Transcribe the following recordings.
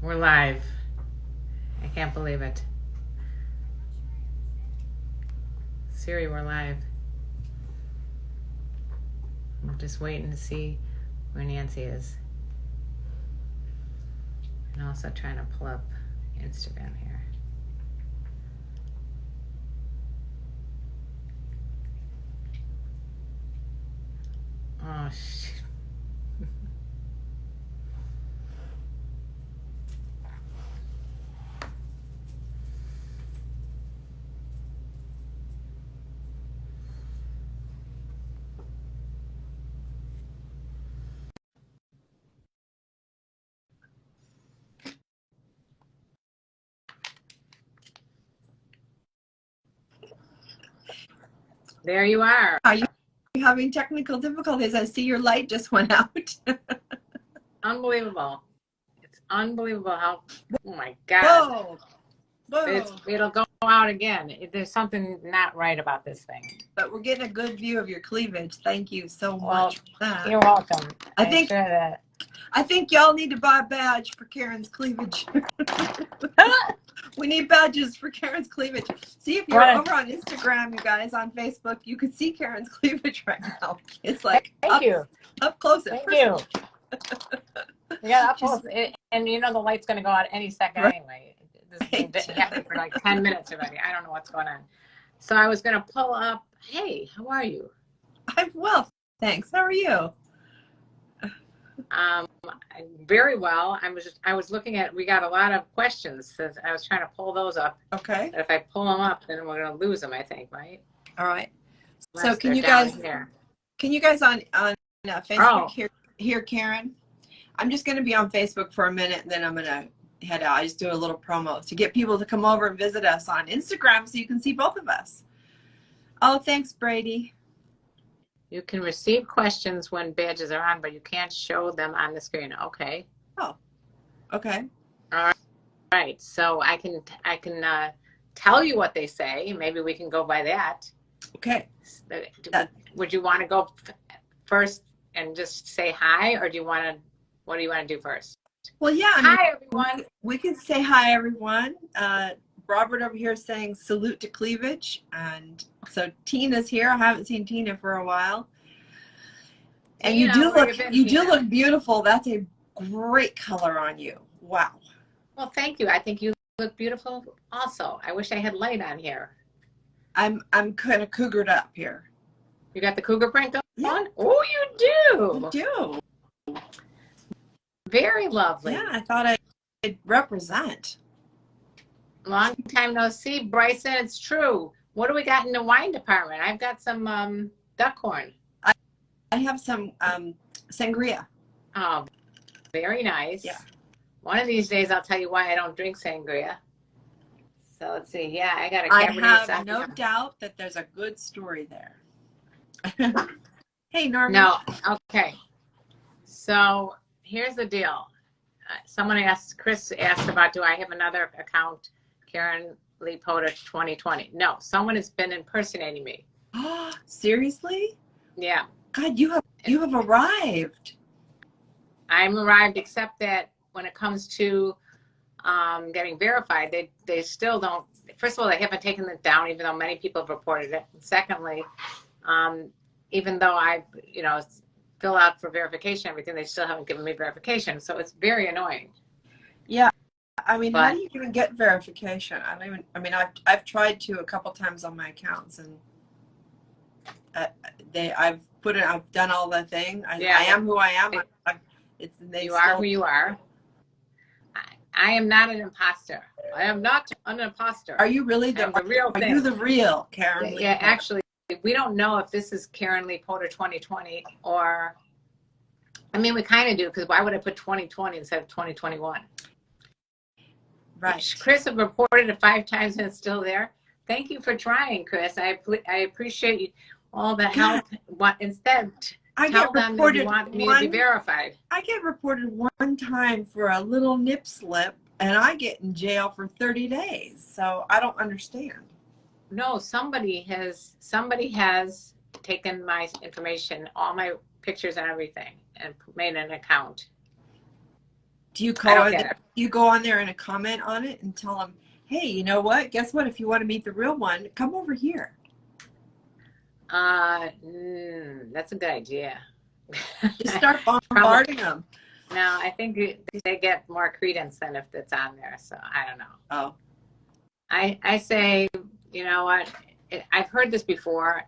We're live. I can't believe it. Siri, we're live. I'm just waiting to see where Nancy is. And also trying to pull up Instagram here. Oh, shit. There you are. Are you having technical difficulties? I see your light just went out. Unbelievable. It's unbelievable how, oh my God. Whoa. Whoa. It'll go out again. There's something not right about this thing. But we're getting a good view of your cleavage. Thank you so Well, much for that. You're welcome. I think y'all need to buy a badge for Karen's cleavage. We need badges for Karen's cleavage. See, if you're over on Instagram, you guys, on Facebook, you can see Karen's cleavage right now. It's like up close. Thank you. Yeah, up close. And you know the light's going to go out any second anyway. This has been happening for like 10 minutes already. I don't know what's going on. So I was going to pull up. Hey, how are you? I'm well, thanks. How are you? Very well. I was looking at, we got a lot of questions. So I was trying to pull those up. Okay. But if I pull them up, then we're going to lose them, I think, right? All right. Unless so can you guys on Facebook hear Karen? I'm just going to be on Facebook for a minute, and then I'm going to head out. I just do a little promo to get people to come over and visit us on Instagram so you can see both of us. Oh, thanks, Brady. You can receive questions when badges are on, but you can't show them on the screen. Okay. Oh, okay. All right. So I can tell you what they say. Maybe we can go by that. Okay. Would you want to go first and just say hi, or what do you want to do first? Well, yeah. Hi, everyone. We can say hi, everyone. Robert over here is saying salute to cleavage, and so Tina's here. I haven't seen Tina for a while. And you do look beautiful. That's a great color on you. Wow. Well, thank you. I think you look beautiful also. I wish I had light on here. I'm kind of cougared up here. You got the cougar print on? Yeah. Oh, you do. You do. Very lovely. Yeah, I thought I'd represent. Long time no see, Bryson. It's true. What do we got in the wine department? I've got some duckhorn. I have some sangria. Oh, very nice. Yeah. One of these days, I'll tell you why I don't drink sangria. So let's see. Yeah, I got a Cabernet Sauvignon. I have no doubt that there's a good story there. Hey, Norman. No. Okay. So here's the deal. Chris asked about, do I have another account, Karenlee Poter 2020? No, someone has been impersonating me. Seriously? Yeah. God, you have arrived. I'm arrived, except that when it comes to getting verified, they still don't. First of all, they haven't taken it down, even though many people have reported it. And secondly, even though I've fill out for verification, everything, they still haven't given me verification. So it's very annoying. Yeah. I mean, how do you even get verification? I've tried to a couple times on my accounts, and I've done all the thing. I am who I am. You are who you are. I am not an imposter. I am not an imposter. Are you really the real thing? Are you the real Karen? Yeah, actually, we don't know if this is Karenlee Poter 2020 or, we kind of do, because why would I put 2020 instead of 2021? Right. Chris have reported it 5 times and it's still there. Thank you for trying, Chris. I appreciate you, all the help. Instead, tell them that you want me to be verified. I get reported one time for a little nip slip, and I get in jail for 30 days. So I don't understand. No, somebody has taken my information, all my pictures and everything, and made an account. Do you I don't get it. you go on there and a comment on it and tell them, hey, you know what? Guess what? If you want to meet the real one, come over here. That's a good idea. Just start bombarding them. No, I think they get more credence than if it's on there. So I don't know. Oh. I say, you know what? I've heard this before,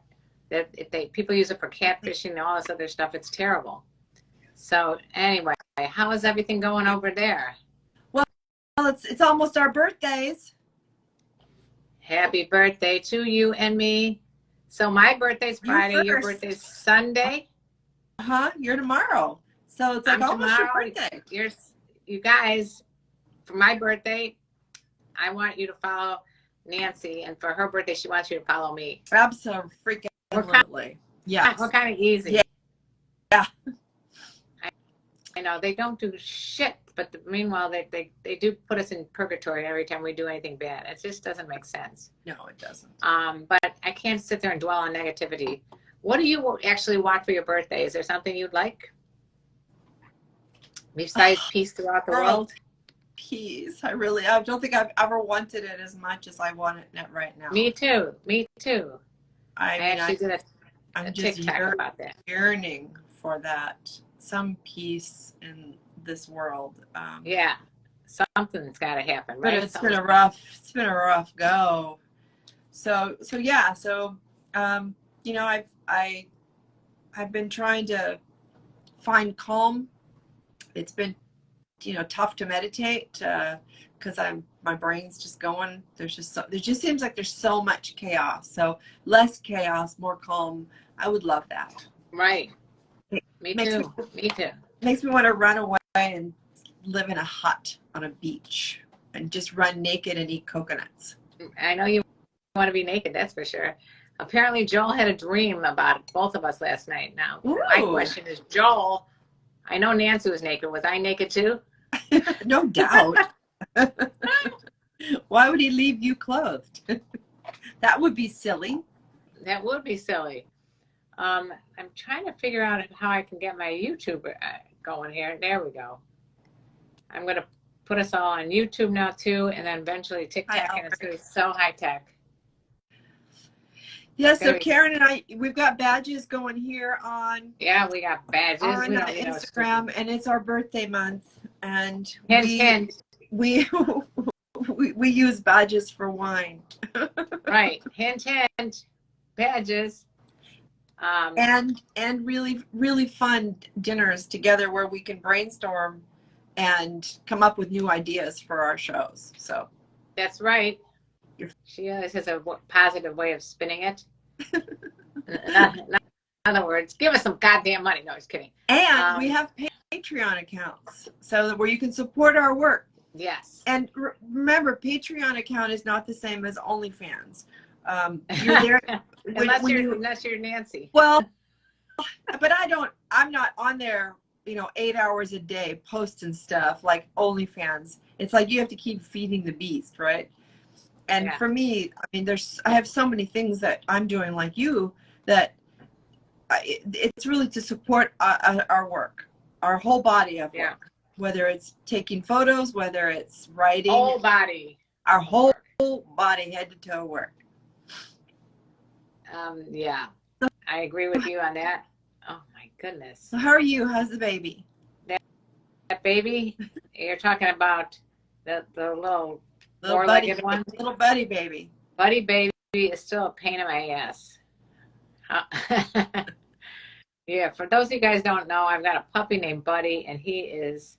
that if people use it for catfishing and all this other stuff, it's terrible. So anyway, how is everything going over there? Well, it's almost our birthdays. Happy birthday to you and me. So my birthday's Friday, your birthday's Sunday. You're tomorrow. So it's like almost your birthday. You guys, for my birthday, I want you to follow Nancy, and for her birthday, she wants you to follow me. Absolutely. Yeah. We're kind of easy. Yeah. I know they don't do shit, but meanwhile, they do put us in purgatory every time we do anything bad. It just doesn't make sense. No, it doesn't. But I can't sit there and dwell on negativity. What do you actually want for your birthday? Is there something you'd like? Besides peace throughout the world? Peace. I don't think I've ever wanted it as much as I want it right now. Me too. I mean, actually did I'm a just TikTok about that. Yearning for that. Some peace in this world. Yeah. Something's got to happen, but right? It's been a rough go. So yeah. So, you know, I've been trying to find calm. It's been, you know, tough to meditate because my brain's just going. There just seems like there's so much chaos. So less chaos, more calm. I would love that. Right. Me too. Makes me want to run away and live in a hut on a beach and just run naked and eat coconuts. I know you want to be naked, that's for sure. Apparently Joel had a dream about both of us last night. Now, my question is, Joel, I know Nancy was naked. Was I naked too? No doubt. Why would he leave you clothed? That would be silly. That would be silly. I'm trying to figure out how I can get my YouTube going here. There we go. I'm going to put us all on YouTube now too, and then eventually TikTok, and it's going to be so high tech. Yeah, so Karen and I, we've got badges going here on. Yeah, we got badges on Instagram, and it's our birthday month, and we use badges for wine. Right, hint, badges. And really fun dinners together where we can brainstorm and come up with new ideas for our shows. So that's right. She always has a positive way of spinning it. In other words, give us some goddamn money. No, just kidding. And we have Patreon accounts so that where you can support our work. Yes. And remember, Patreon account is not the same as OnlyFans. You're there unless you're Nancy. Well, but I'm not on there, you know, 8 hours a day posting stuff like OnlyFans. It's like you have to keep feeding the beast, right? And for me, I mean, I have so many things that I'm doing like you that it's really to support our work, our whole body of work, whether it's taking photos, whether it's writing. Whole body. Our whole body, head to toe work. Yeah, I agree with you on that. Oh my goodness. So how are you? How's the baby? That baby? You're talking about the little four-legged one? Little buddy baby. Buddy baby is still a pain in my ass. Yeah, for those of you guys don't know, I've got a puppy named Buddy, and he is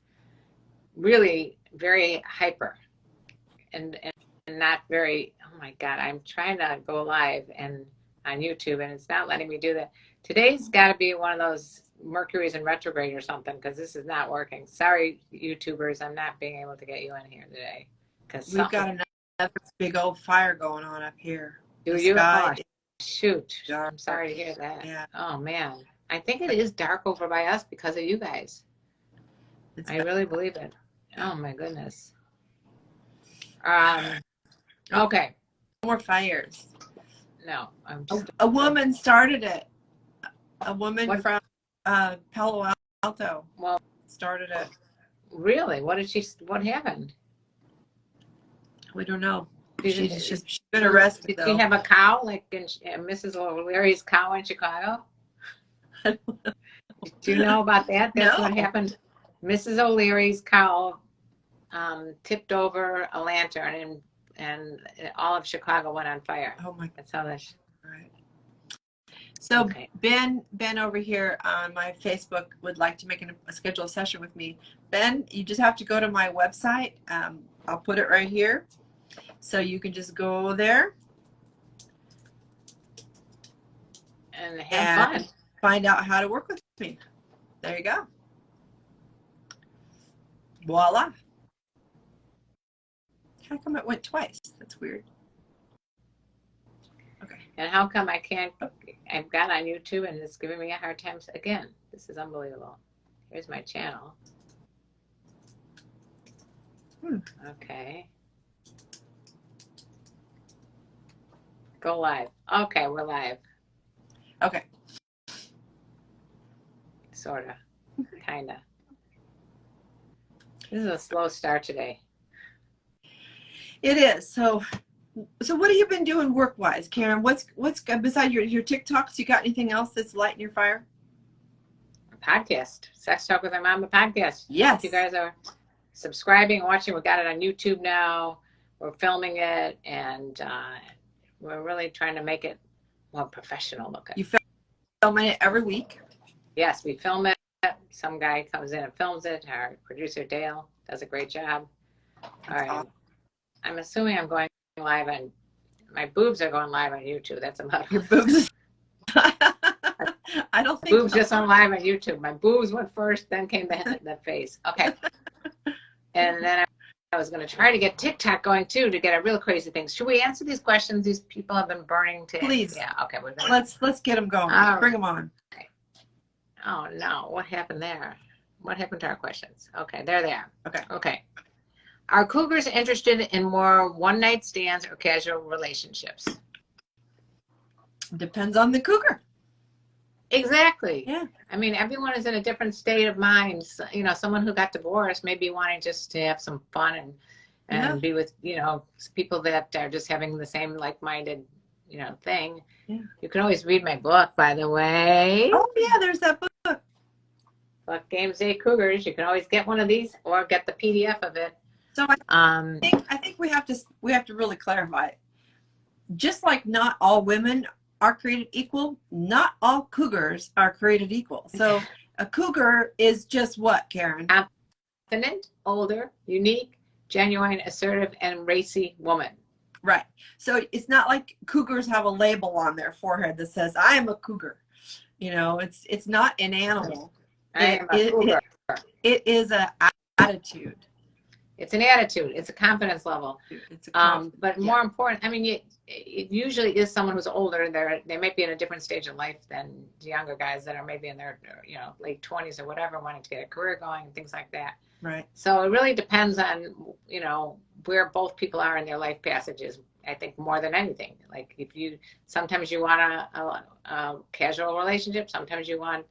really very hyper and not very, oh my God, I'm trying to go live and on YouTube, and it's not letting me do that. Today's got to be one of those Mercury's in retrograde or something, because this is not working. Sorry, YouTubers, I'm not being able to get you in here today. We've got another big old fire going on up here. Do you? Oh, shoot. I'm sorry to hear that. Yeah. Oh, man. I think it is dark over by us because of you guys. I really believe it. Oh, my goodness. Okay. More fires. No, I'm just... A woman started it. A woman from Palo Alto started it. Really? What happened? We don't know. She's She's been arrested, did though. she have a cow, like in Mrs. O'Leary's cow in Chicago? Do you know about that? That's what happened. Mrs. O'Leary's cow tipped over a lantern, and all of Chicago went on fire. Oh my! That's how that. Right. So okay. Ben over here on my Facebook would like to make a scheduled session with me. Ben, you just have to go to my website. I'll put it right here, so you can just go there and have fun. Find out how to work with me. There you go. Voila. How come it went twice? That's weird. Okay. And how come I can't? I've got on YouTube and it's giving me a hard time again. This is unbelievable. Here's my channel. Okay. Go live. Okay, we're live. Okay. Sorta. Kinda. This is a slow start today. It is. So what have you been doing work-wise, Karen? What's besides your TikToks? You got anything else that's lighting your fire? A podcast, Sex Talk with My Mom, a podcast. Yes. You guys are subscribing, watching. We got it on YouTube now. We're filming it, and we're really trying to make it more professional looking. You film it every week? Yes, we film it. Some guy comes in and films it. Our producer Dale does a great job. All right. Awesome. I'm assuming I'm going live on, my boobs are going live on YouTube. That's about your boobs. I don't think boobs so. Just on live on YouTube. My boobs went first, then came the face. Okay. And then I was going to try to get TikTok going too, to get a real crazy thing. Should we answer these questions these people have been burning to? Please. Yeah. Okay. Let's get them going. Bring them on. Okay. Oh no! What happened there? What happened to our questions? Okay, they're there. Okay. Are Cougars interested in more one-night stands or casual relationships? Depends on the Cougar. Exactly. Yeah. I mean, everyone is in a different state of mind. So, you know, someone who got divorced may be wanting just to have some fun and be with, you know, people that are just having the same like-minded, you know, thing. Yeah. You can always read my book, by the way. Oh, yeah, there's that book. Book Games Day Cougars. You can always get one of these or get the PDF of it. So I think we have to really clarify it. Just like not all women are created equal, not all Cougars are created equal. So a Cougar is just what, Karen? Confident, older, unique, genuine, assertive, and racy woman. Right. So it's not like Cougars have a label on their forehead that says, I am a Cougar. You know, it's not an animal. I am a Cougar. It is an attitude. It's an attitude. It's a confidence level. It's a but more important, I mean, it usually is someone who's older. They might be in a different stage of life than the younger guys that are maybe in their, you know, late 20s or whatever, wanting to get a career going and things like that. Right. So it really depends on, you know, where both people are in their life passages. I think more than anything. Like sometimes you want a casual relationship. Sometimes you want,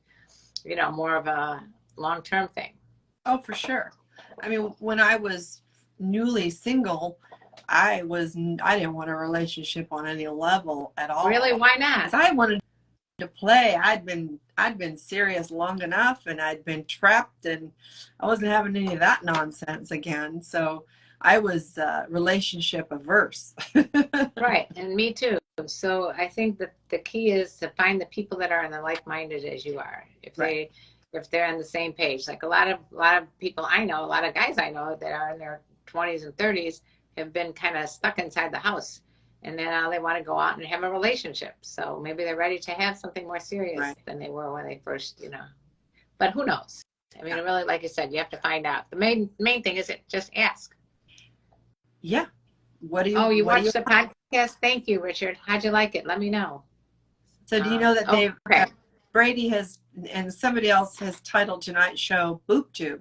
you know, more of a long-term thing. Oh, for sure. I mean, when I was newly single, I didn't want a relationship on any level at all. Really? Why not? Because I wanted to play. I'd been serious long enough, and I'd been trapped, and I wasn't having any of that nonsense again. So I was relationship averse. Right, and me too. So I think that the key is to find the people that are in the like-minded as you are. If they're on the same page. Like a lot of people I know, a lot of guys I know that are in their 20s and 30s have been kind of stuck inside the house, and now they want to go out and have a relationship. So maybe they're ready to have something more serious than they were when they first, you know. But who knows? I mean, really, like you said, you have to find out. The main thing is just ask. Yeah. What do you? Oh, you watched the podcast? Thank you, Richard. How'd you like it? Let me know. So do you know that Brady has, and somebody else has titled tonight's show Boob Tube.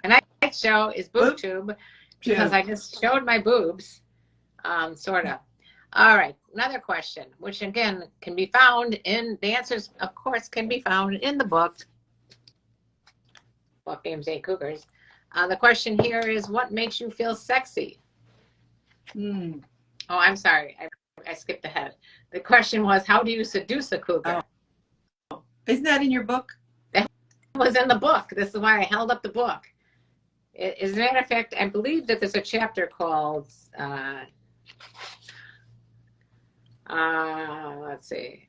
Tonight's show is Boob Tube because I just showed my boobs, sort of. All right, another question, which again can be found in, the answers, of course, can be found in the book. football games ain't Cougars. The question here is, what makes you feel sexy? Oh, I'm sorry. I skipped ahead. The question was, how do you seduce a cougar? Oh. Isn't that in your book? That was in the book. This is why I held up the book. As a matter of fact, I believe that there's a chapter called, let's see.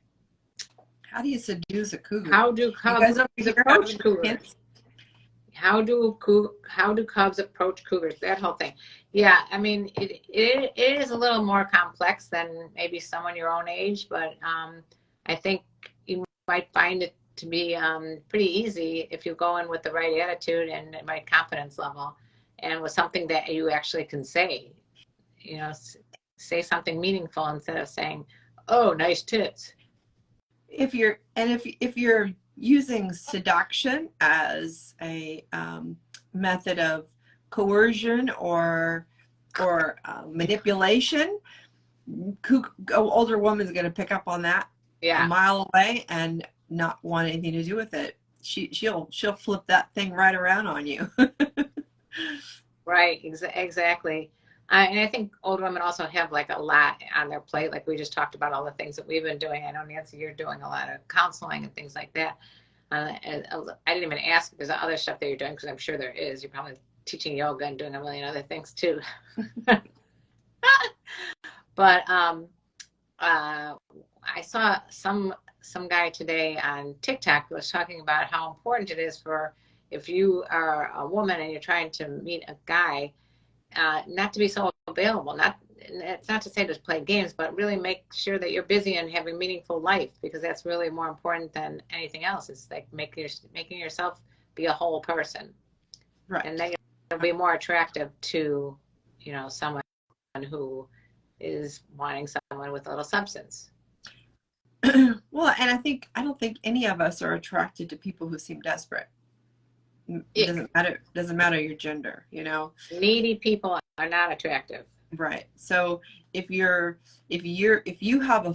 How do you seduce a cougar? How do cubs approach cougars? How do cubs approach cougars? That whole thing. Yeah, I mean, it is a little more complex than maybe someone your own age, but I think you might find it to be pretty easy if you go in with the right attitude and the right confidence level, and with something that you actually can say. You know, say something meaningful instead of saying, "Oh, nice tits." If you're using seduction as a method of coercion or manipulation, older woman's going to pick up on that a mile away and not want anything to do with it. She'll flip that thing right around on you. Right, exactly. And I think older women also have like a lot on their plate. Like we just talked about all the things that we've been doing. I know, Nancy, you're doing a lot of counseling and things like that. And I didn't even ask if there's other stuff that you're doing, because I'm sure there is. You're probably teaching yoga and doing a million other things too. But I saw some guy today on TikTok who was talking about how important it is for, if you are a woman and you're trying to meet a guy, not to be so available. It's not to say to play games, but really make sure that you're busy and having a meaningful life, because that's really more important than anything else. It's like making yourself be a whole person, right? And then you'll be more attractive to, someone who is wanting someone with a little substance. Well, and I don't think any of us are attracted to people who seem desperate. It doesn't matter your gender, Needy people are not attractive. Right. So if you have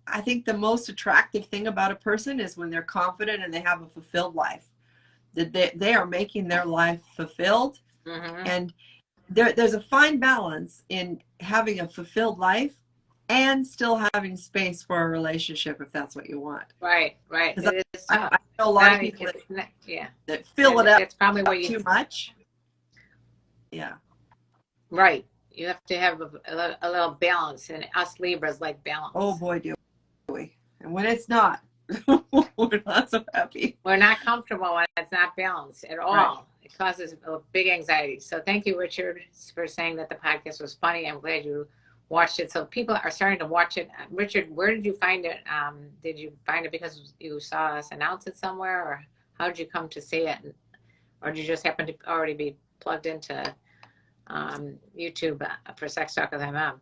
I think the most attractive thing about a person is when they're confident and they have a fulfilled life, that they are making their life fulfilled. Mm-hmm. And there's a fine balance in having a fulfilled life and still having space for a relationship, if that's what you want. Right. I know a lot of people that fill it up. It's probably what too much. Yeah. Right. You have to have a little balance, and us Libras like balance. Oh boy, do we! And when it's not, we're not so happy. We're not comfortable when it's not balanced at all. Right. It causes a big anxiety. So thank you, Richard, for saying that the podcast was funny. I'm glad you watched it. So people are starting to watch it. Richard, where did you find it? Did you find it because you saw us announce it somewhere, or how did you come to see it? Or did you just happen to already be plugged into YouTube for Sex Talk with MM?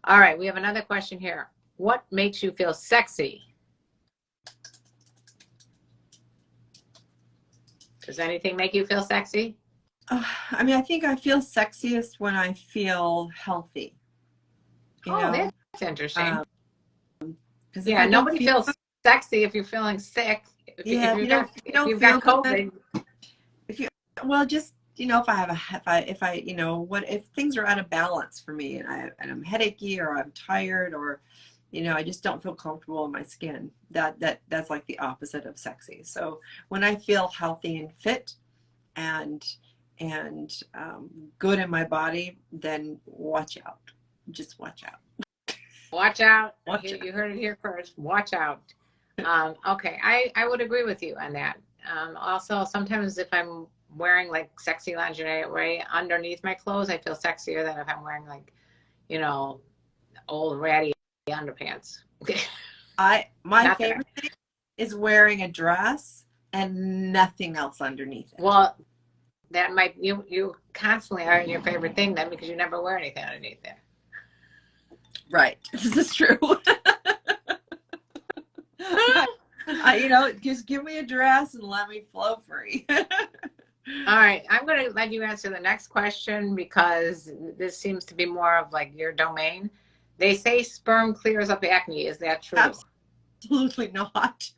All right, we have another question here. What makes you feel sexy? Does anything make you feel sexy? I think I feel sexiest when I feel healthy. That's interesting. Yeah, nobody feels sexy if you're feeling sick. If you've got COVID. If things are out of balance for me and I'm headachy or I'm tired or I just don't feel comfortable in my skin, that's like the opposite of sexy. So when I feel healthy and fit and good in my body, then watch out. Just watch out. Watch out. You heard it here first. Watch out. Okay, I would agree with you on that. Also, sometimes if I'm wearing like sexy lingerie underneath my clothes, I feel sexier than if I'm wearing like, old ratty underpants. My favorite thing is wearing a dress and nothing else underneath it. Well, that might you constantly are in your favorite thing then, because you never wear anything underneath there. Right. This is true. Just give me a dress and let me flow free. All right. I'm going to let you answer the next question, because this seems to be more of like your domain. They say sperm clears up acne. Is that true? Absolutely not.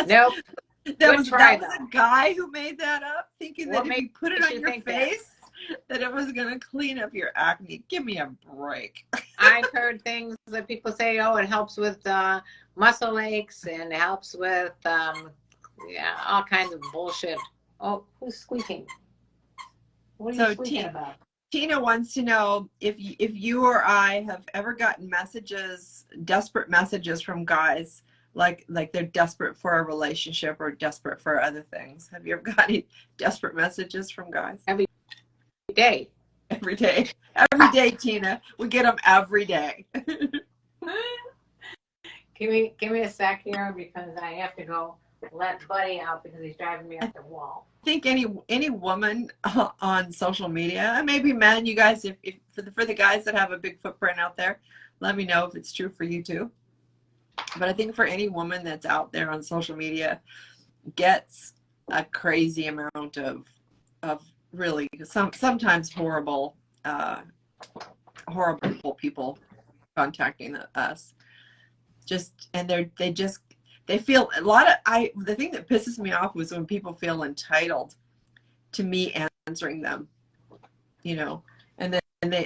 Nope. That was a guy who made that up, thinking that if you put it on your face, that it was going to clean up your acne. Give me a break. I've heard things that people say, oh, it helps with muscle aches and it helps with, all kinds of bullshit. Oh, who's squeaking? What are you squeaking about? Tina wants to know if you or I have ever gotten desperate messages from guys, like they're desperate for a relationship or desperate for other things. Have you ever got any desperate messages from guys? Every day. Every day. Every day, Tina. We get them every day. Give me a sec here because I have to go let Buddy out because he's driving me up the wall. I think any woman on social media, and maybe men, you guys, if for the guys that have a big footprint out there, let me know if it's true for you too. But I think for any woman that's out there on social media, gets a crazy amount of really sometimes horrible people contacting us. They feel the thing that pisses me off was when people feel entitled to me answering them, and then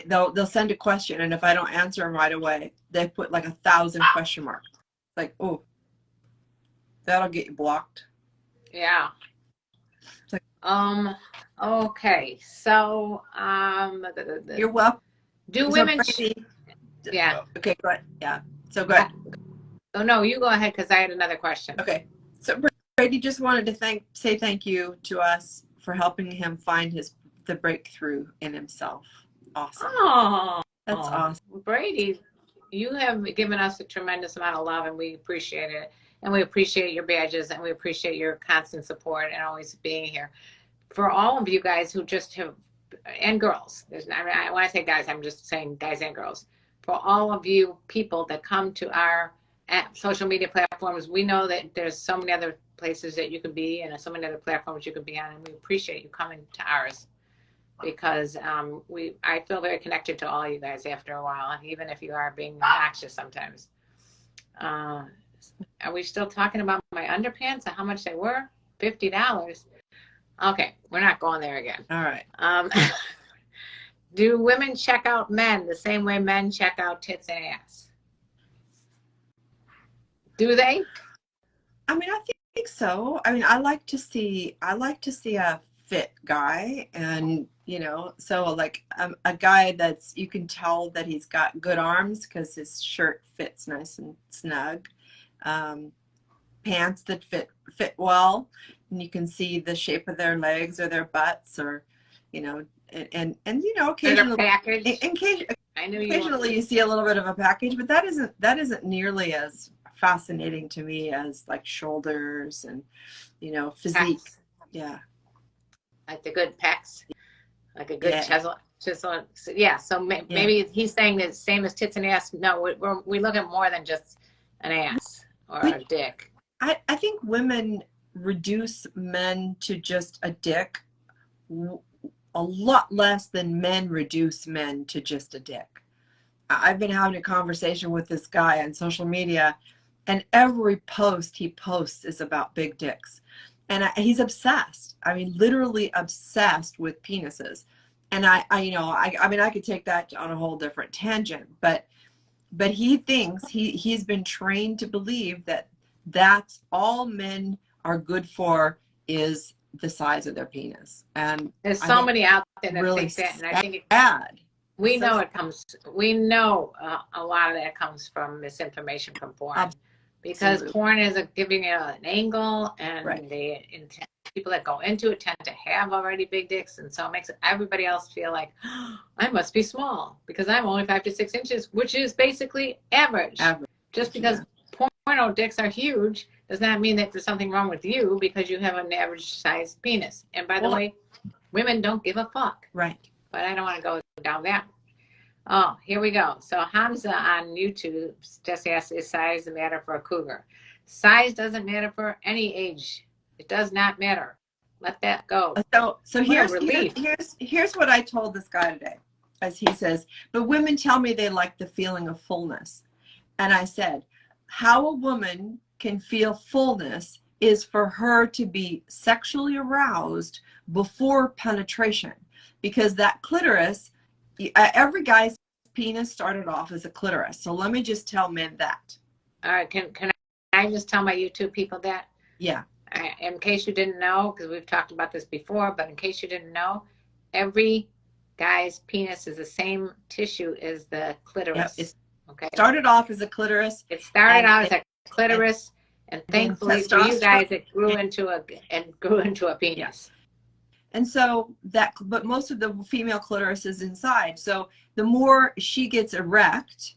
they'll send a question, and if I don't answer them right away, they put like 1,000 question marks. Like, oh, that'll get you blocked. Yeah. Okay. So, you're welcome. Do women? Yeah. Okay. Go ahead. Yeah. So go ahead. Oh no, you go ahead because I had another question. Okay. So Brady just wanted to say thank you to us for helping him find the breakthrough in himself. Awesome. Oh, that's awesome. Brady, you have given us a tremendous amount of love, and we appreciate it. And we appreciate your badges, and we appreciate your constant support and always being here. For all of you guys who just have, and girls, when I say guys, I'm just saying guys and girls. For all of you people that come to our social media platforms, we know that there's so many other places that you could be and so many other platforms you could be on, and we appreciate you coming to ours because I feel very connected to all you guys after a while, even if you are being obnoxious sometimes. Are we still talking about my underpants and how much they were? $50. Okay, we're not going there again. All right. Do women check out men the same way men check out tits and ass? Do they? I mean, I think so. I mean, I like to see a fit guy, and so like a guy that's, you can tell that he's got good arms because his shirt fits nice and snug, pants that fit well, and you can see the shape of their legs or their butts, or and occasionally occasionally you see a little bit of a package, but that isn't nearly as fascinating to me as like shoulders and physique. Pecs. Yeah, like the good pecs, like a good chisel. Yeah, so maybe he's saying the same as tits and ass. No, we look at more than just an ass or a dick. I think women reduce men to just a dick a lot less than men reduce men to just a dick. I've been having a conversation with this guy on social media, and every post he posts is about big dicks. And he's obsessed. I mean, literally obsessed with penises. And I mean, I could take that on a whole different tangent, but he thinks he's been trained to believe that that's all men are good for is the size of their penis. And there's so many out there that really think that, and I think it's bad. We know a lot of that comes from misinformation from porn. Because porn is giving you an angle, and people that go into it tend to have already big dicks, and so it makes everybody else feel like, oh, I must be small because I'm only 5 to 6 inches, which is basically average. Just because porno dicks are huge does not mean that there's something wrong with you because you have an average sized penis. And by the way, women don't give a fuck. Right. But I don't want to go down that. Oh, here we go. So Hamza on YouTube just asked, is size a matter for a cougar? Size doesn't matter for any age. It does not matter. Let that go. So here's what I told this guy today. As he says, but women tell me they like the feeling of fullness. And I said, how a woman can feel fullness is for her to be sexually aroused before penetration, because that clitoris, every guy's penis started off as a clitoris. So let me just tell men that. All right, can I just tell my YouTube people that? Yeah. In case you didn't know, because we've talked about this before, but in case you didn't know, every guy's penis is the same tissue as the clitoris. Yep. Okay. Started off as a clitoris. It started out as a clitoris, and thankfully for you guys, it grew into a penis. Yes. And so but most of the female clitoris is inside. So the more she gets erect,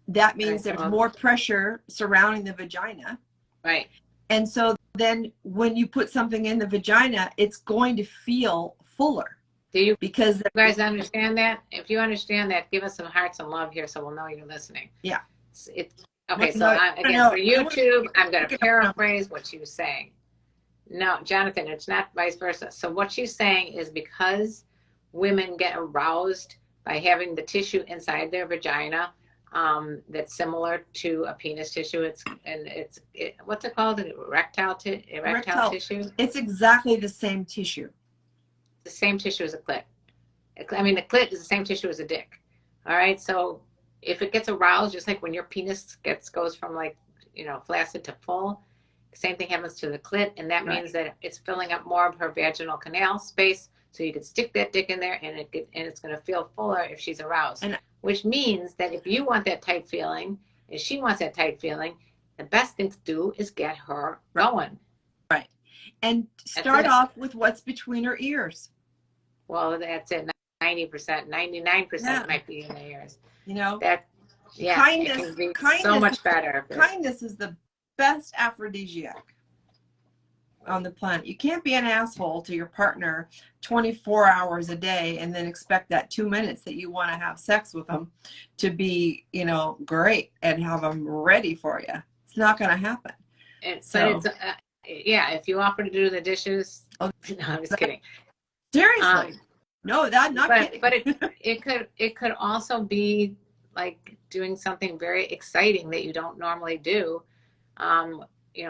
that means there's more pressure surrounding the vagina. Right. And so then when you put something in the vagina, it's going to feel fuller. Do you guys understand that? If you understand that, give us some hearts and love here so we'll know you're listening. Yeah. Okay, so again, for YouTube, I'm going to paraphrase what she was saying. No, Jonathan, it's not vice versa. So what she's saying is because women get aroused by having the tissue inside their vagina, that's similar to a penis tissue. What's it called? Erectile tissue? It's exactly the same tissue. The same tissue as a clit. I mean, the clit is the same tissue as a dick. All right. So if it gets aroused, just like when your penis goes from flaccid to full, same thing happens to the clit. And that means that it's filling up more of her vaginal canal space. So you can stick that dick in there and it's going to feel fuller if she's aroused. Which means that if you want that tight feeling and she wants that tight feeling, the best thing to do is get her going. Right. And start off with what's between her ears. Well, that's it. 90%, 99% might be in the ears. Kindness, it can be so much better. Kindness is the best aphrodisiac on the planet. You can't be an asshole to your partner 24 hours a day and then expect that 2 minutes that you want to have sex with them to be, great and have them ready for you. It's not going to happen. If you offer to do the dishes, no, I'm just kidding. Seriously. No, not kidding. But it could also be like doing something very exciting that you don't normally do.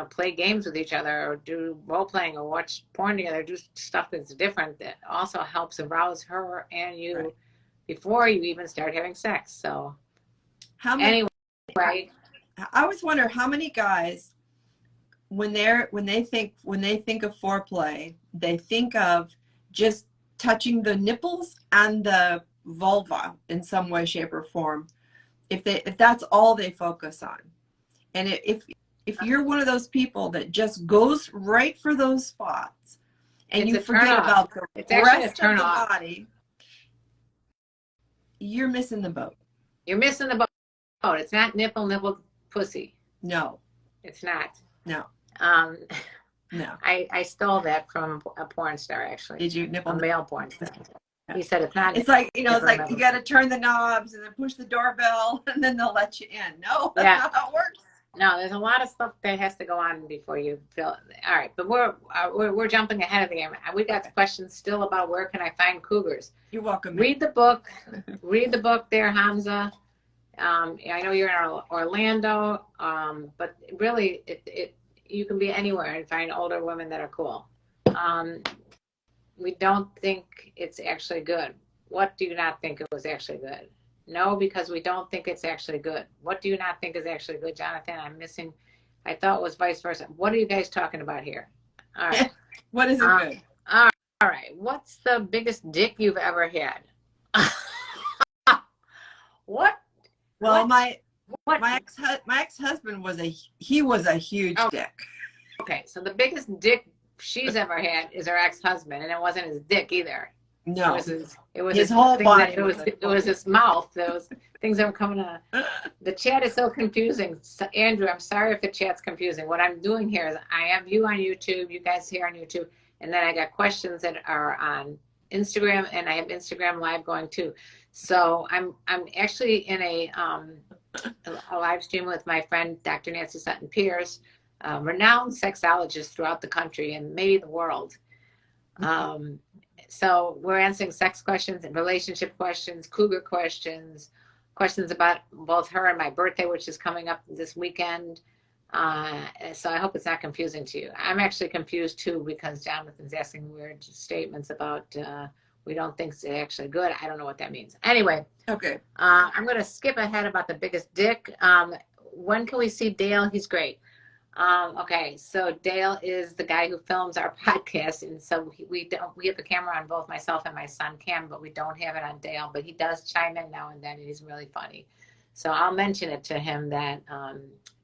Play games with each other or do role playing or watch porn together, do stuff that's different that also helps arouse her and you before you even start having sex. So anyway, I always wonder how many guys when they think of foreplay, they think of just touching the nipples and the vulva in some way, shape, or form. If that's all they focus on. And if you're one of those people that just goes right for those spots and you forget about the rest of the body, you're missing the boat. You're missing the boat. It's not nipple, pussy. No. It's not. No. No. I stole that from a porn star, actually. Did you? A male porn star. He said it's not. It's like, it's like you got to turn the knobs and then push the doorbell and then they'll let you in. No, that's not how it works. No, there's a lot of stuff that has to go on before you feel. All right, but we're jumping ahead of the game. We got questions still about where can I find cougars. You're welcome. Read the book. Read the book there, Hamza. I know you're in Orlando, but really, you can be anywhere and find older women that are cool. We don't think it's actually good. What do you not think it was actually good? No, because we don't think it's actually good. What do you not think is actually good, Jonathan? I'm missing. I thought it was vice versa. What are you guys talking about here? All right. What is it good? All right. What's the biggest dick you've ever had? What? Well, my ex-husband was a huge dick. Okay, so the biggest dick she's ever had is her ex-husband, and it wasn't his dick either. No, it was his whole body. It was his mouth. Those things that were coming out. The chat is so confusing. So, Andrew, I'm sorry if the chat's confusing. What I'm doing here is I have you on YouTube, you guys here on YouTube, and then I got questions that are on Instagram, and I have Instagram Live going too. So I'm actually in a live stream with my friend Dr. Nancy Sutton Pierce, renowned sexologist throughout the country and maybe the world. So we're answering sex questions and relationship questions, cougar questions about both her and my birthday, which is coming up this weekend. So I hope it's not confusing to you. I'm actually confused too because Jonathan's asking weird statements about we don't think it's actually good. I don't know what that means. Anyway, Okay. I'm going to skip ahead about the biggest dick. When can we see Dale? He's great. Okay, so Dale is the guy who films our podcast, and so we have a camera on both myself and my son Cam, but we don't have it on Dale. But he does chime in now and then, and he's really funny. So I'll mention it to him that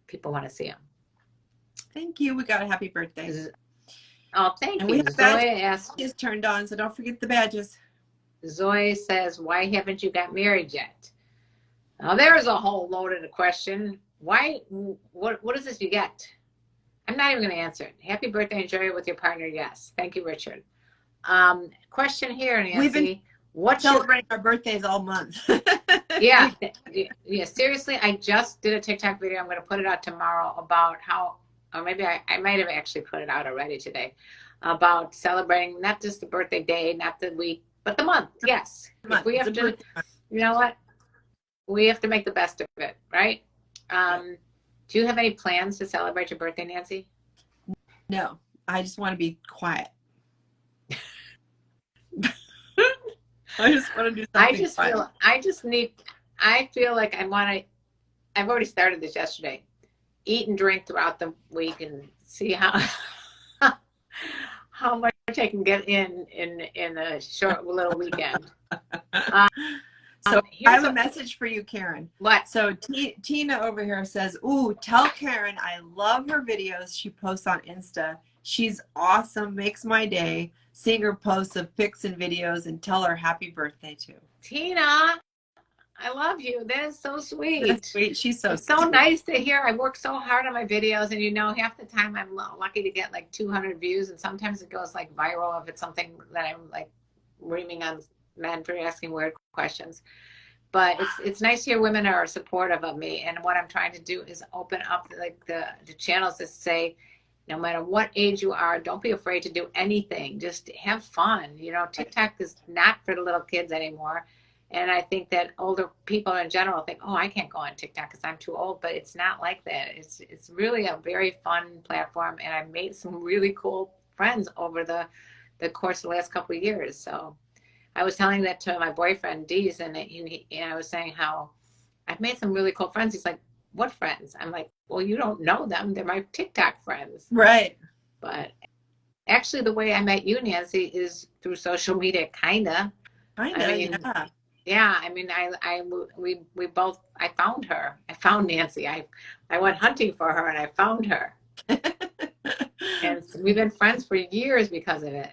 people want to see him. Thank you. We got a happy birthday. Oh, thank and you. We have Zoe asked, is turned on, so don't forget the badges. Zoe says, "Why haven't you got married yet?" Now there's a whole loaded question. Why? What is this you get? I'm not even going to answer it. Happy birthday. Enjoy it with your partner. Yes. Thank you, Richard. Question here, Nancy. We've been celebrating our birthdays all month. Yeah. Seriously, I just did a TikTok video. I'm going to put it out tomorrow about how, or maybe I might have actually put it out already today, about celebrating not just the birthday day, not the week, but the month. Yes. If we have to, you know what? We have to make the best of it, right? Do you have any plans to celebrate your birthday, Nancy? No, I just want to be quiet. I just want to do something quiet. I feel like I've already started this yesterday. Eat and drink throughout the week and see how much I can get in a short little weekend. So I have a message for you, Karen. What? So Tina over here says, "Ooh, tell Karen I love her videos she posts on Insta. She's awesome, makes my day. Seeing her posts of pics and videos, and tell her happy birthday too." Tina, I love you. That is so sweet. That's sweet. She's so it's so nice to hear. I work so hard on my videos, and half the time I'm lucky to get like 200 views, and sometimes it goes like viral if it's something that I'm like reaming on men for asking weird questions. But it's nice to hear women are supportive of me, and what I'm trying to do is open up like the channels that say, no matter what age you are, don't be afraid to do anything. Just have fun. TikTok is not for the little kids anymore. And I think that older people in general think, oh, I can't go on TikTok because I'm too old. But it's not like that. It's really a very fun platform. And I've made some really cool friends over the course of the last couple of years. So I was telling that to my boyfriend, Deez, and I was saying how I've made some really cool friends. He's like, what friends? I'm like, well, you don't know them. They're my TikTok friends. Right. But actually the way I met you, Nancy, is through social media, kinda. Yeah. Yeah, I mean, we both, I found her. I found Nancy. I went hunting for her and I found her. And we've been friends for years because of it.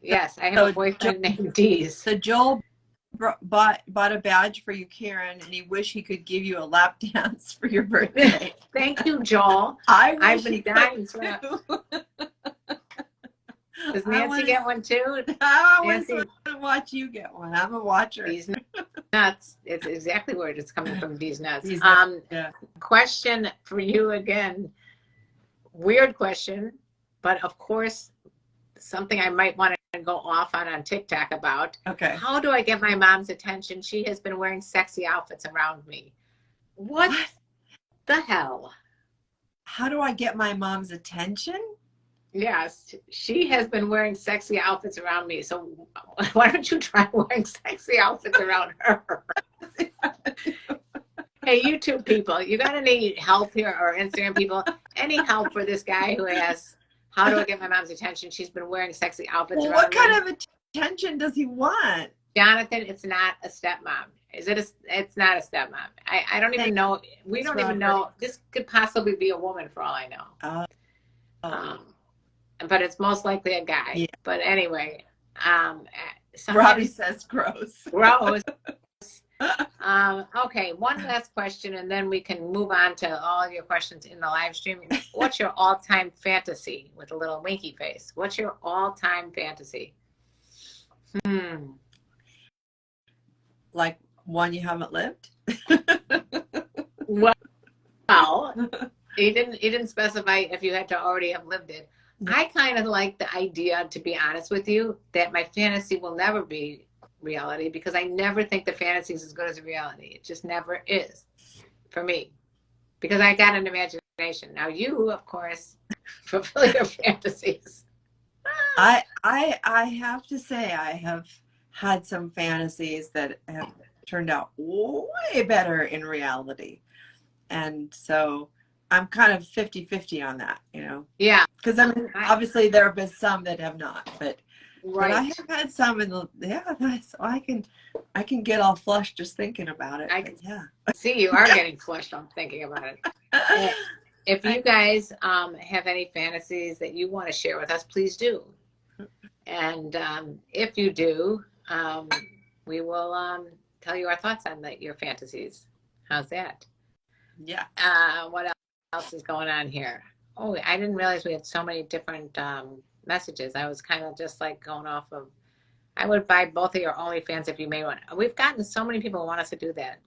Yes, I have a boyfriend named Deez. So Joel bought a badge for you, Karen, and he wished he could give you a lap dance for your birthday. Thank you, Joel. I've been dying to. Does Nancy get one too? I want to watch you get one. I'm a watcher. These nuts. It's exactly where it's coming from. These nuts. Yeah. Question for you again. Weird question, but of course, something I might want to go off on TikTok about. Okay. How do I get my mom's attention? She has been wearing sexy outfits around me. What the hell? How do I get my mom's attention? Yes, she has been wearing sexy outfits around me. So why don't you try wearing sexy outfits around her? Hey, YouTube people, you're going to need help here, or Instagram people. Any help for this guy who asks, how do I get my mom's attention? She's been wearing sexy outfits around me. What kind of attention does he want? Jonathan, it's not a stepmom. It's not a stepmom. I don't even know. We don't even know. This could possibly be a woman for all I know. But it's most likely a guy. Yeah. But anyway, Robbie says gross. Gross. Okay, one last question, and then we can move on to all your questions in the live stream. What's your all-time fantasy? With a little winky face. What's your all-time fantasy? Like one you haven't lived? Well, he didn't specify if you had to already have lived it. I kind of like the idea, to be honest with you, that my fantasy will never be reality, because I never think the fantasy is as good as the reality. It just never is for me, because I got an imagination imagination. Now you, of course, fulfill your fantasies. I have to say I have had some fantasies that have turned out way better in reality. And so I'm kind of 50-50 on that, you know. Yeah. Because I mean, obviously there have been some that have not, but I have had some in the so I can get all flushed just thinking about it. I can see you are getting flushed on thinking about it. If you guys have any fantasies that you want to share with us, please do. And if you do, we will tell you our thoughts on your fantasies. How's that? Yeah. What else is going on here? Oh, I didn't realize we had so many different messages. I was kind of just like going off of, I would buy both of your OnlyFans if you made one. We've gotten so many people who want us to do that.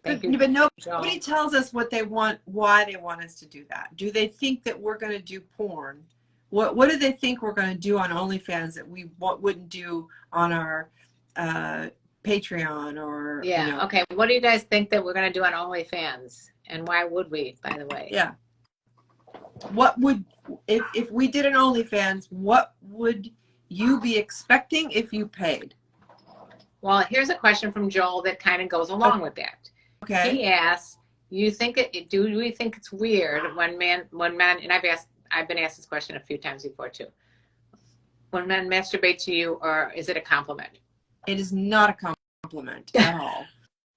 But nobody tells us what they want, why they want us to do that. Do they think that we're going to do porn? What do they think we're going to do on OnlyFans that we wouldn't do on our Patreon or? Yeah. You know. Okay. What do you guys think that we're going to do on OnlyFans, and why would we? By the way. Yeah. What would if we did an OnlyFans? What would you be expecting if you paid? Well, here's a question from Joel that kind of goes along with that. Okay. He asks, do we think it's weird when men, and I've been asked this question a few times before too. When men masturbate to you, or is it a compliment? It is not a compliment at all.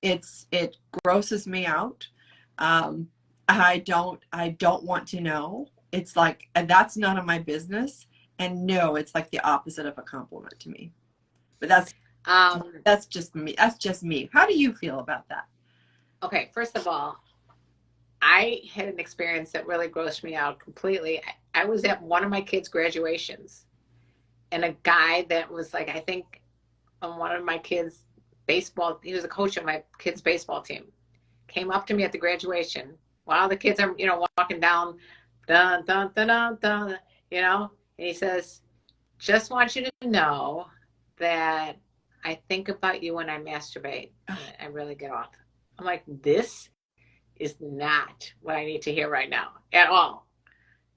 It grosses me out. I don't want to know. It's like, and that's none of my business. And no, it's like the opposite of a compliment to me. But that's just me. That's just me. How do you feel about that? Okay, first of all, I had an experience that really grossed me out completely. I was at one of my kids' graduations, and a guy that was like, I think on one of my kids' baseball, he was a coach of my kids' baseball team, came up to me at the graduation while the kids are, walking down, dun, dun, dun, dun, dun, and he says, just want you to know that I think about you when I masturbate. I really get off. I'm like, this is not what I need to hear right now at all.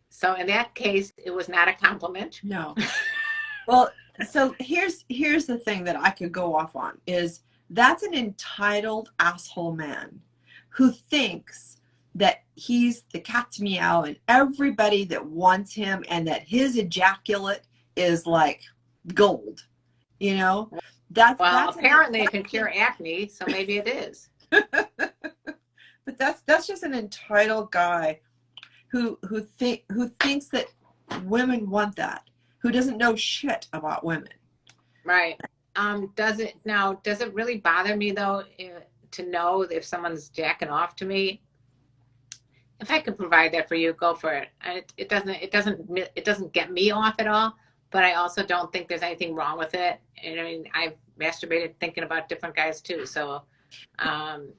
So in that case, it was not a compliment. No. Well, so here's the thing that I could go off on is that's an entitled asshole man who thinks that he's the cat's meow and everybody that wants him and that his ejaculate is like gold, That's apparently it can cure acne, so maybe it is. But that's just an entitled guy who thinks that women want that, who doesn't know shit about women. Right. Does it really bother me though to know if someone's jacking off to me? If I could provide that for you, go for it. It doesn't get me off at all, but I also don't think there's anything wrong with it. And I mean, I've masturbated thinking about different guys too. So,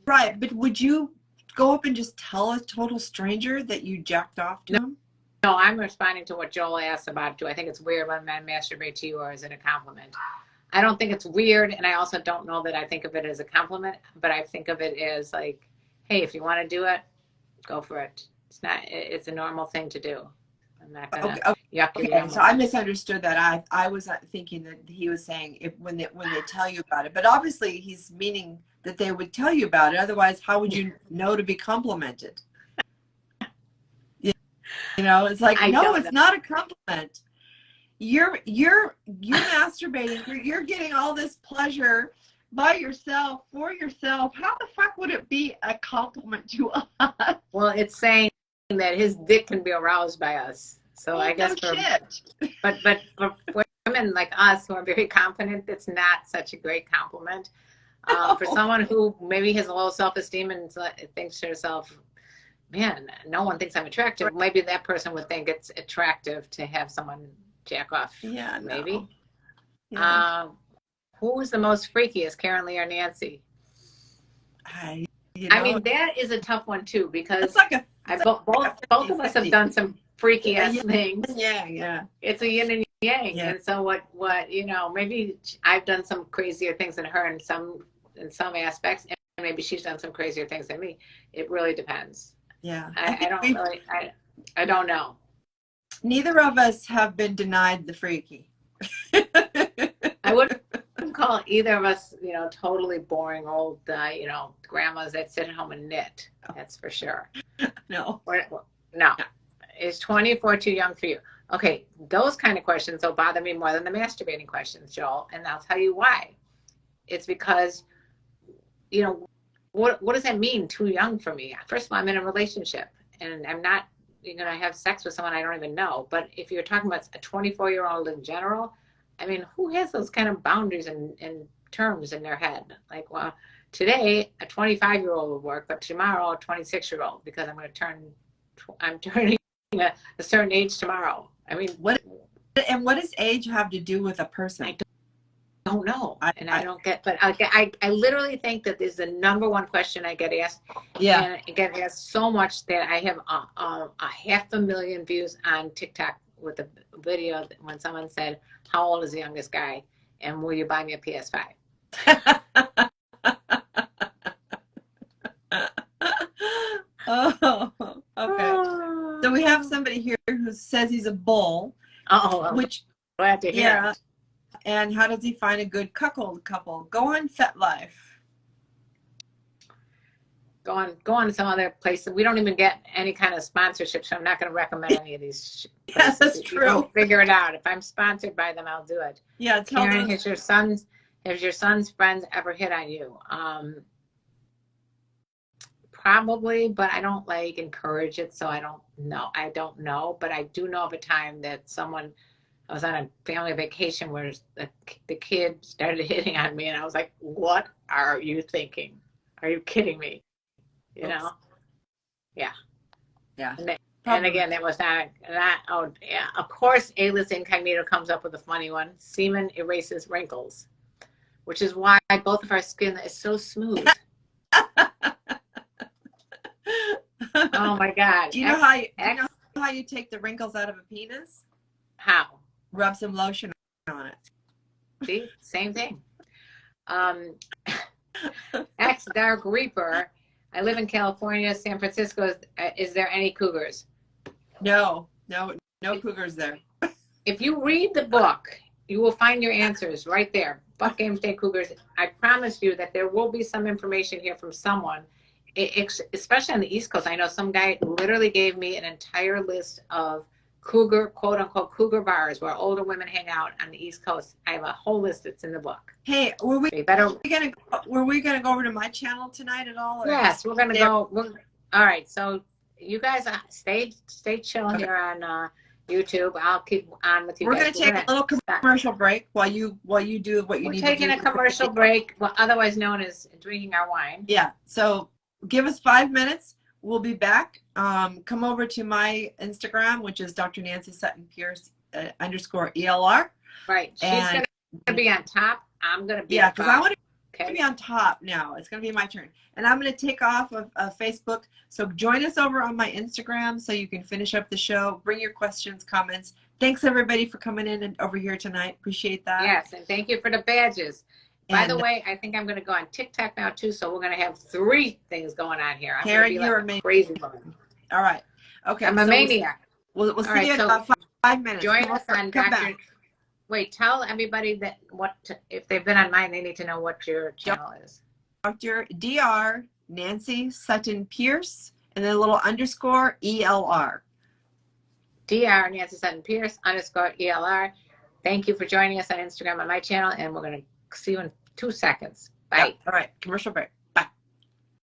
right. But would you go up and just tell a total stranger that you jacked off to him? No, I'm responding to what Joel asked about. Do I think it's weird when men masturbate to you, or is it a compliment? I don't think it's weird, and I also don't know that I think of it as a compliment, but I think of it as like, hey, if you want to do it, go for it. It's a normal thing to do. I'm not gonna yuck your yum. So I misunderstood that. I was thinking that he was saying when they tell you about it, but obviously he's meaning that they would tell you about it. Otherwise, how would you know to be complimented? It's like, no, it's not a compliment. You're masturbating. You're getting all this pleasure by yourself, for yourself. How the fuck would it be a compliment to us? Well, it's saying that his dick can be aroused by us. So I guess but for women like us who are very confident, it's not such a great compliment. For someone who maybe has a low self-esteem and thinks to herself, man, no one thinks I'm attractive. Maybe that person would think it's attractive to have someone jack off. Yeah, maybe. No. Yeah. Who is the most freakiest, Karenlee or Nancy? I mean, that is a tough one too, because both of us have done some freaky ass things. Yeah. It's a yin and yang. Yeah. And so what maybe I've done some crazier things than her in some aspects, and maybe she's done some crazier things than me. It really depends. Yeah. I don't really, I don't know. Neither of us have been denied the freaky. I wouldn't call either of us, you know, totally boring old, you know, grandmas that sit at home and knit. That's for sure. No. No. Is 24 too young for you? Okay, those kind of questions will bother me more than the masturbating questions, Joel, and I'll tell you why. It's because, you know, what does that mean, too young for me? First of all, I'm in a relationship, and I'm not going to have sex with someone I don't even know. But if you're talking about a 24-year-old in general, I mean, who has those kind of boundaries and terms in their head? Like, well, today a 25-year-old will work, but tomorrow a 26-year-old, because I'm turning a certain age tomorrow. I mean, what does age have to do with a person? I don't know, I don't get. But I literally think that this is the number one question I get asked. Yeah, and I get asked so much that I have a 500,000 views on TikTok with a video when someone said, "How old is the youngest guy? And will you buy me a PS5?" Oh, okay. So we have somebody here who says he's a bull. Oh, which glad to hear. Yeah. And how does he find a good cuckold couple? Go on FetLife. Go on some other places. We don't even get any kind of sponsorship, so I'm not going to recommend any of these places. Yes, that's true. Figure it out. If I'm sponsored by them, I'll do it. Yeah, Karen, has your son's friends ever hit on you? Probably, but I don't like encourage it, so I don't know. But I do know of a time that I was on a family vacation where the kid started hitting on me, and I was like, "What are you thinking? Are you kidding me?" You know? Yeah. Yeah. And again, it was not. Oh, yeah. Of course, A-list incognito comes up with a funny one. Semen erases wrinkles, which is why both of our skin is so smooth. Oh my God! Do you know how you take the wrinkles out of a penis? How? Rub some lotion on it. See, same thing. Ex Dark Reaper. I live in California, San Francisco. Is there any cougars? No cougars there. If you read the book, you will find your answers right there. Buck Game State Cougars. I promise you that there will be some information here from someone, especially on the East Coast. I know some guy literally gave me an entire list of cougar, quote unquote, cougar bars where older women hang out on the East Coast. I have a whole list that's in the book. Hey, were we gonna go over to my channel tonight at all? Yes, we're gonna go. All right, so you guys stay chill here on YouTube. I'll keep on with you. We're gonna take a little commercial break while you do what you need to do. We're taking a commercial break, otherwise known as drinking our wine. Yeah. So give us 5 minutes. We'll be back. Come over to my Instagram, which is Dr. Nancy Sutton Pierce _ELR. Right. She's going to be on top. I'm going to be because I want to be on top now. It's going to be my turn. And I'm going to take off of Facebook. So join us over on my Instagram so you can finish up the show. Bring your questions, comments. Thanks, everybody, for coming in and over here tonight. Appreciate that. Yes, and thank you for the badges. By the way, I think I'm going to go on TikTok now, too, so we're going to have 3 things going on here. I'm Karen, you're a crazy woman. All right. Okay. I'm a maniac. We'll see you in about 5 minutes. Join us on Dr. Wait, tell everybody that if they've been on mine, they need to know what your channel is. Dr. Nancy Sutton Pierce, and then a little _ ELR. Dr. Nancy Sutton Pierce _ ELR. Thank you for joining us on Instagram on my channel, and we're going to see you in 2 seconds. Bye. Yep. All right. Commercial break.